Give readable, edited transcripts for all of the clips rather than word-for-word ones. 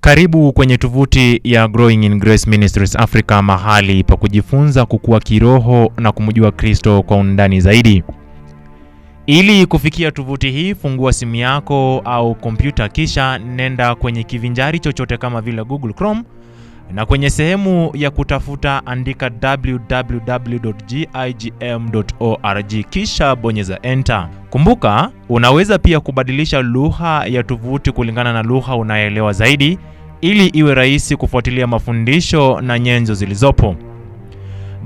Karibu kwenye tovuti ya Growing in Grace Ministries Africa, mahali pa kujifunza kukua kiroho na kumjua Kristo kwa undani zaidi. Ili kufikia tovuti hii, fungua simu yako au kompyuta, kisha nenda kwenye kivinjari chochote kama vile Google Chrome, na kwenye sehemu ya kutafuta andika www.gigm.org kisha bonyeza enter. Kumbuka, unaweza pia kubadilisha lugha ya tovuti kulingana na lugha unayoelewa zaidi, ili iwe rahisi kufuatilia mafundisho na nyenzo zilizopo.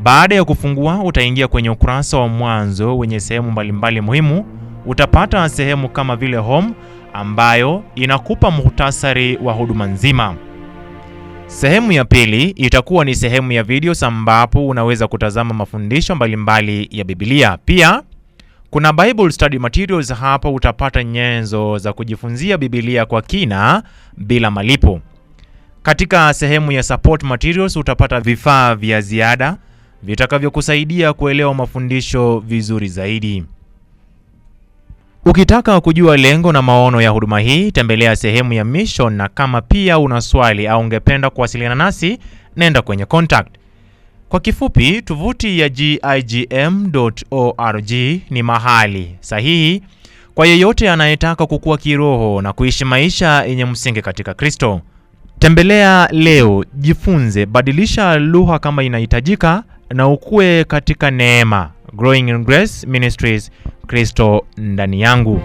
Baada ya kufungua, utaingia kwenye ukurasa wa mwanzo wenye sehemu mbalimbali muhimu. Utapata sehemu kama vile home, ambayo inakupa muhtasari wa huduma nzima. Sehemu ya pili itakuwa ni sehemu ya videos, ambapo unaweza kutazama mafundisho mbalimbali ya Biblia. Pia kuna Bible Study Materials. Hapa utapata nyenzo za kujifunzia Biblia kwa kina bila malipo. Katika sehemu ya Support Materials utapata vifaa vya ziada vitakavyokusaidia kuelewa mafundisho vizuri zaidi. Ukitaka kujua lengo na maono ya huduma hii, tembelea sehemu ya Mission, na kama pia una swali au ungependa kuwasiliana nasi, nenda kwenye Contact. Kwa kifupi, tovuti ya gigm.org ni mahali sahihi kwa yeyote anayetaka kukua kiroho na kuishi maisha yenye msingi katika Kristo. Tembelea leo, jifunze, badilisha lugha kama inahitajika, na ukue katika neema. Growing in Grace Ministries, Kristo ndani yangu.